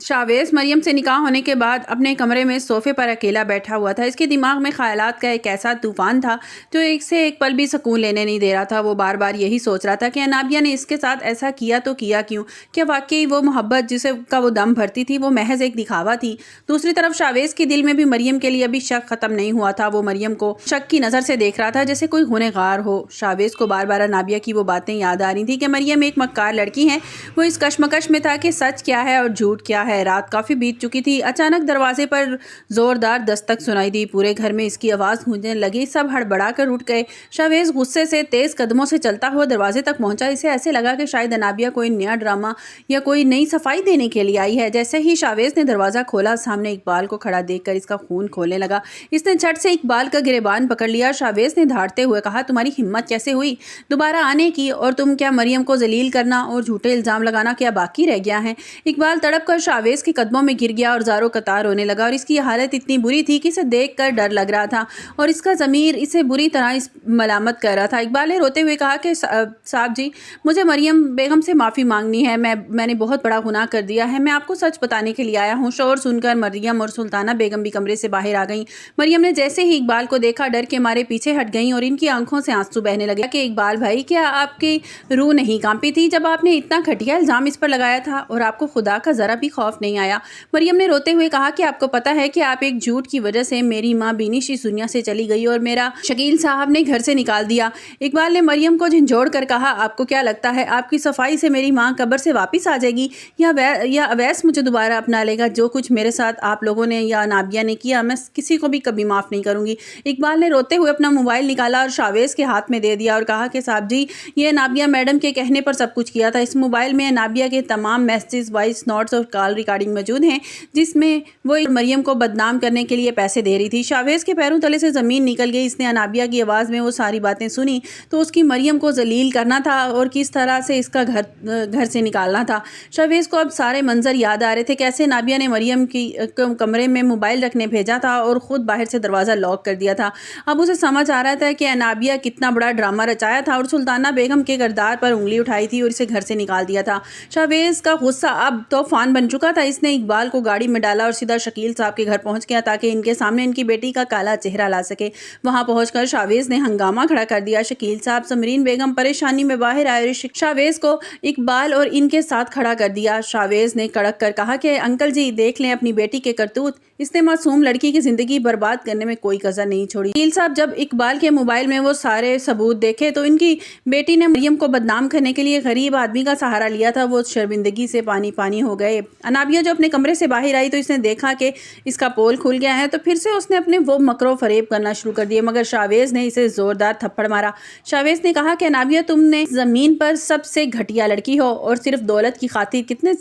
Chavez Maryam से निकाह होने के बाद अपने कमरे में सोफे पर अकेला बैठा हुआ था। इसके दिमाग में ख़यालात का एक ऐसा तूफ़ान था जो एक से एक पल भी सुकून लेने नहीं दे रहा था। वो बार बार यही सोच रहा था कि अनाबिया ने इसके साथ ऐसा किया तो किया क्यों? क्या वाकई वो मोहब्बत जिसे का वो दम भरती थी वो महज एक दिखावा थी? दूसरी तरफ शावेज़ के दिल में भी मरियम के लिए अभी शक ख़त्म नहीं हुआ था। वो मरियम को शक की नज़र से देख रहा था जैसे कोई गुनहगार हो। शावेज़ को बार बार अनाबिया की वो बातें याद आ रही थी कि मरियम एक मक्कार लड़की है। वो इस कशमकश में था कि सच क्या है और झूठ क्या है। रात काफ़ी बीत चुकी थी। अचानक दरवाजे पर जोरदार दस्तक सुनाई दी। पूरे घर में इसकी आवाज़ गूंजने लगी। सब हड़बड़ा कर उठ गए। शावेज़ गुस्से से तेज़ कदमों से चलता हुआ दरवाजे तक पहुंचा। इसे ऐसे लगा कि शायद अनाबिया कोई नया ड्रामा या कोई नई सफाई देने के लिए आई है। जैसे ही शावेज़ ने दरवाज़ा खोला, सामने इकबाल को खड़ा देखकर इसका खून खोलने लगा। इसने झट से इकबाल का गिरेबान पकड़ लिया। शावेज़ ने धाड़ते हुए कहा, तुम्हारी हिम्मत कैसे हुई दोबारा आने की? और तुम क्या मरियम को जलील करना और झूठे इल्ज़ाम लगाना क्या बाकी रह गया है? इकबाल तड़प कर शावेज़ के कदमों में गिर गया और ज़ारो कतार रोने लगा। और इसकी हालत इतनी बुरी थी कि इसे देखकर डर लग रहा था और इसका ज़मीर इसे बुरी तरह इस मलामत कर रहा था। इकबाल ने रोते हुए कहा कि साहब जी, मुझे मरियम बेगम से माफ़ी मांगनी है। मैंने बहुत बड़ा गुनाह कर दिया है। मैं आपको सच बताने के लिए आया हूँ। शोर सुनकर मरियम और सुल्ताना बेगम भी कमरे से बाहर आ गईं। मरियम ने जैसे ही इकबाल को देखा, डर के मारे पीछे हट गईं और इनकी आंखों से आंसू बहने लगे कि इकबाल भाई, क्या आपकी रूह नहीं कांपी थी जब आपने इतना घटिया इल्ज़ाम इस पर लगाया था और आपको खुदा का ज़रा भी खौफ नहीं आया? मरियम ने रोते हुए कहा कि आपको पता है कि आप एक झूठ की वजह से मेरी माँ बीनिश इस दुनिया से चली गई और मेरा शकील साहब ने घर से निकाल दिया। इकबाल ने मरियम को झंझोड़ कर कहा, आपको क्या लगता है आपकी सफाई से मेरी माँ कब्र से वापस आ जाएगी या अवैस मुझे दोबारा अपना लेगा? जो कुछ मेरे साथ आप लोगों ने या नाबिया ने किया, मैं किसी को भी कभी माफ़ नहीं करूँगी। इकबाल ने रोते हुए अपना मोबाइल निकाला और शावेज़ के हाथ में दे दिया और कहा कि साहब जी, ये नाबिया मैडम के कहने पर सब कुछ किया था। इस मोबाइल में नाबिया के तमाम मैसेज, वॉइस नोट्स और कॉल रिकॉर्डिंग मौजूद हैं जिसमें वो मरियम को बदनाम करने के लिए पैसे दे रही थी। शावेज़ के पैरों तले से ज़मीन निकल गई। इसने अनाबिया की आवाज़ में वो सारी बातें सुनी तो उसकी मरियम को जलील करना था और किस तरह से इसका घर से निकालना था। शावेज़ को अब सारे मंजर याद आ रहे थे, कैसे नाबिया ने मरियम की कमरे में मोबाइल रखने भेजा था और ख़ुद बाहर से दरवाज़ा लॉक कर दिया था। अब उसे समझ आ रहा था कि अनाबिया कितना बड़ा ड्रामा रचाया था और सुल्ताना बेगम के किरदार पर उंगली उठाई थी और इसे घर से निकाल दिया था। शावेज़ का गुस्सा अब तूफान बन चुका था। इसने इकबाल को गाड़ी में डाला और सीधा शकील साहब के घर पहुंच गया ताकि इनके सामने इनकी बेटी का काला चेहरा ला सके। वहां पहुंचकर शावेज़ ने हंगामा खड़ा कर दिया। शकील साहब, समरीन बेगम परेशानी में बाहर आए और शावेज़ को इकबाल और इनके साथ खड़ा कर दिया। शावेज़ ने कड़क कर कहा कि अंकल जी, देख लें अपनी बेटी के करतूत। इसने मासूम लड़की की जिंदगी बर्बाद करने में कोई कसर नहीं छोड़ी। शकील साहब जब इकबाल के मोबाइल में वो सारे सबूत देखे तो इनकी बेटी ने मरियम को बदनाम करने के लिए गरीब आदमी का सहारा लिया था। वो शर्मिंदगी से पानी पानी हो गए। अनाबिया जो अपने कमरे से बाहर आई तो इसने देखा कि इसका पोल खुल गया है तो फिर से उसने अपने वो मकरो फरेब करना शुरू कर दिए, मगर शावेज़ ने इसे जोरदार थप्पड़ मारा। शावेज़ ने कहा कि अनाबिया, तुमने ज़मीन पर सबसे घटिया लड़की हो और सिर्फ दौलत की खातिर कितने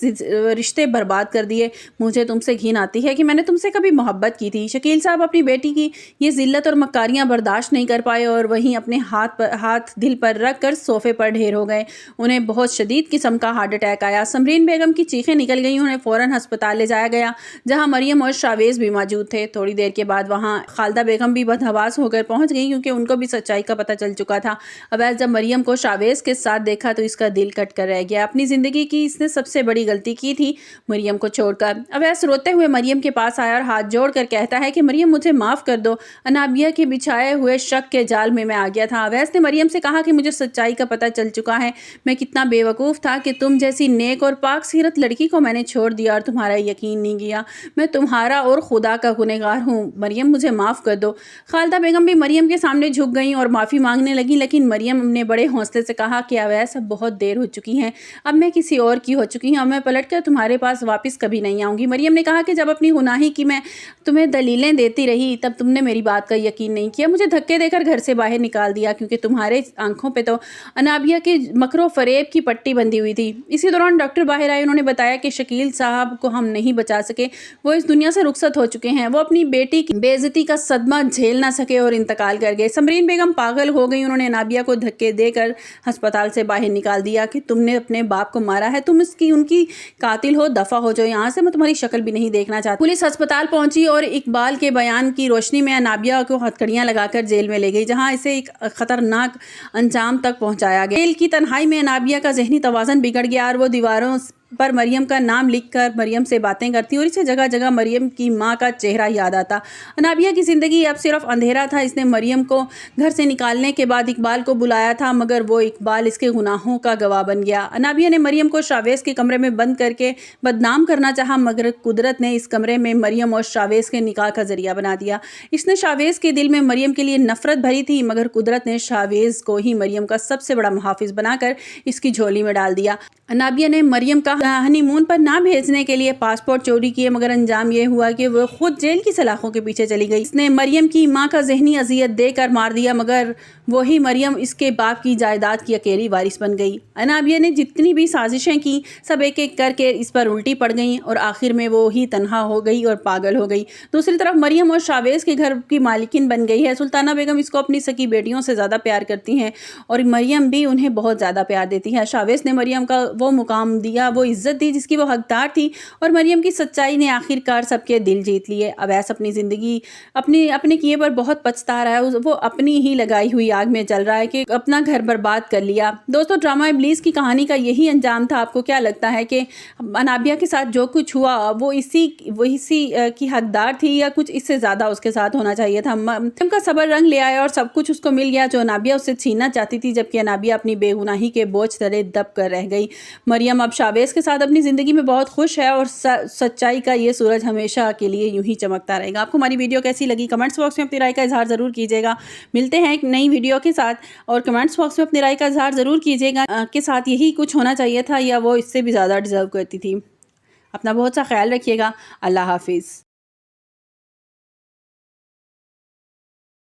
रिश्ते बर्बाद कर दिए। मुझे तुमसे घिन आती है कि मैंने तुमसे कभी मोहब्बत की थी। शकील साहब अपनी बेटी की ये जिल्लत और मक्कारियाँ बर्दाश्त नहीं कर पाए और वहीं अपने हाथ दिल पर रख कर सोफे पर ढेर हो गए। उन्हें बहुत शदीद किस्म का हार्ट अटैक आया। समरीन बेगम की चीखें निकल गई। उन्हें फ़ौरन अस्पताल ले जाया गया जहां मरियम और शावेज़ भी मौजूद थे। थोड़ी देर के बाद वहां खालदा बेगम भी बदहवास होकर पहुंच गई क्योंकि उनको भी सच्चाई का पता चल चुका था। अवैस जब मरियम को शावेज़ के साथ देखा तो इसका दिल कट कर रह गया। अपनी ज़िंदगी की इसने सबसे बड़ी गलती की थी मरियम को छोड़कर। अवैस रोते हुए मरियम के पास आया और हाथ जोड़ कर कहता है कि मरियम, मुझे माफ़ कर दो। अनाबिया के बिछाए हुए शक के जाल में मैं आ गया था। अवैस ने मरियम से कहा कि मुझे सच्चाई का पता चल चुका है। मैं कितना बेवकूफ़ था कि तुम जैसी नेक और पाक सीरत लड़की को मैंने छोड़ दिया और तुम्हारा यकीन नहीं किया। मैं तुम्हारा और खुदा का गुनहगार हूँ। मरियम, मुझे माफ़ कर दो। खालदा बेगम भी मरियम के सामने झुक गईं और माफ़ी मांगने लगी, लेकिन मरियम ने बड़े हौसले से कहा कि अवैस, अब बहुत देर हो चुकी है। अब मैं किसी और की हो चुकी हूँ। अब मैं पलट कर तुम्हारे पास वापस कभी नहीं आऊँगी। मरियम ने कहा कि जब अपनी गुनाही की मैं तुम्हें दलीलें देती रही तब तुमने मेरी बात का यकीन नहीं किया। मुझे धक्के देकर घर से बाहर निकाल दिया क्योंकि तुम्हारे आंखों पे तो अनाबिया के मकरो फरेब की पट्टी बंधी हुई थी। इसी दौरान डॉक्टर बाहर आए। उन्होंने बताया कि शकील साहब को हम नहीं बचा सके। वो इस दुनिया से रुखसत हो चुके हैं। वो अपनी बेटी की बेइज्जती का सदमा झेल ना सके और इंतकाल कर गए। समरीन बेगम पागल हो गई। उन्होंने अनाबिया को धक्के देकर अस्पताल से बाहर निकाल दिया कि तुमने अपने बाप को मारा है, तुम उनकी कातिल हो, दफा हो जाओ यहाँ से, मैं तुम्हारी शक्ल भी नहीं देखना चाहती। पुलिस अस्पताल पहुंची और इकबाल के बयान की रोशनी में अनाबिया को हथकड़ियां लगाकर जेल में ले गई जहां इसे एक खतरनाक अंजाम तक पहुंचाया गया। जेल की तन्हाई में अनाबिया का ज़हनी तवाज़ुन बिगड़ गया और वो दीवारों پر مریم کا نام لکھ کر مریم سے باتیں کرتی اور اسے جگہ جگہ مریم کی ماں کا چہرہ یاد آتا۔ انابیہ کی زندگی اب صرف اندھیرا تھا۔ اس نے مریم کو گھر سے نکالنے کے بعد اقبال کو بلایا تھا، مگر وہ اقبال اس کے گناہوں کا گواہ بن گیا۔ انابیہ نے مریم کو شاویز کے کمرے میں بند کر کے بدنام کرنا چاہا، مگر قدرت نے اس کمرے میں مریم اور شاویز کے نکاح کا ذریعہ بنا دیا۔ اس نے شاویز کے دل میں مریم کے لیے نفرت بھری تھی، مگر قدرت نے شاویز کو ہی مریم کا سب سے بڑا محافظ بنا کر اس کی جھولی میں ڈال دیا۔ انابیہ نے مریم کا ہنی مون پر نہ بھیجنے کے لیے پاسپورٹ چوری کیے، مگر انجام یہ ہوا کہ وہ خود جیل کی سلاخوں کے پیچھے چلی گئی۔ اس نے مریم کی ماں کا ذہنی اذیت دے کر مار دیا، مگر وہی مریم اس کے باپ کی جائیداد کی اکیلی وارث بن گئی۔ انابیہ نے جتنی بھی سازشیں کی سب ایک ایک کر کے اس پر الٹی پڑ گئیں اور آخر میں وہ ہی تنہا ہو گئی اور پاگل ہو گئی۔ دوسری طرف مریم اور شاویز کے گھر کی مالکن بن گئی ہے۔ سلطانہ بیگم اس کو اپنی سکی بیٹیوں سے زیادہ پیار کرتی ہیں اور مریم بھی انہیں بہت زیادہ پیار دیتی ہے۔ شاویز نے مریم کا وہ مقام دیا، وہ عزت دی جس کی وہ حقدار تھی، اور مریم کی سچائی نے آخر کار سب کے دل جیت لیے۔ اویس اپنی زندگی اپنے کیے پر بہت پچھتا رہا ہے۔ وہ اپنی ہی لگائی ہوئی آگ میں جل رہا ہے کہ اپنا گھر برباد کر لیا۔ دوستو، ڈرامہ ابلیس کی کہانی کا یہی انجام تھا۔ آپ کو کیا لگتا ہے کہ انابیہ کے ساتھ جو کچھ ہوا وہ اسی کی حقدار تھی یا کچھ اس سے زیادہ اس کے ساتھ ہونا چاہیے تھا؟ مریم کا صبر رنگ لے آیا اور سب کچھ اس کو مل گیا جو انابیہ اس سے چھیننا چاہتی تھی، جبکہ انابیہ اپنی بے گناہی کے بوجھ تلے دب کر رہ گئی۔ مریم اب شاویز کے ساتھ اپنی زندگی میں بہت خوش ہے اور سچائی کا یہ سورج ہمیشہ کے لیے یوں ہی چمکتا رہے گا۔ آپ کو ہماری ویڈیو کیسی لگی؟ کمنٹس باکس میں اپنی رائے کا اظہار ضرور کیجیے گا۔ ملتے ہیں ایک نئی ویڈیو کے ساتھ، اور کمنٹس باکس میں اپنی رائے کا اظہار ضرور کیجیے گا کے ساتھ یہی کچھ ہونا چاہیے تھا یا وہ اس سے بھی زیادہ ڈیزرو کرتی تھی۔ اپنا بہت سا خیال رکھیے گا۔ اللہ حافظ۔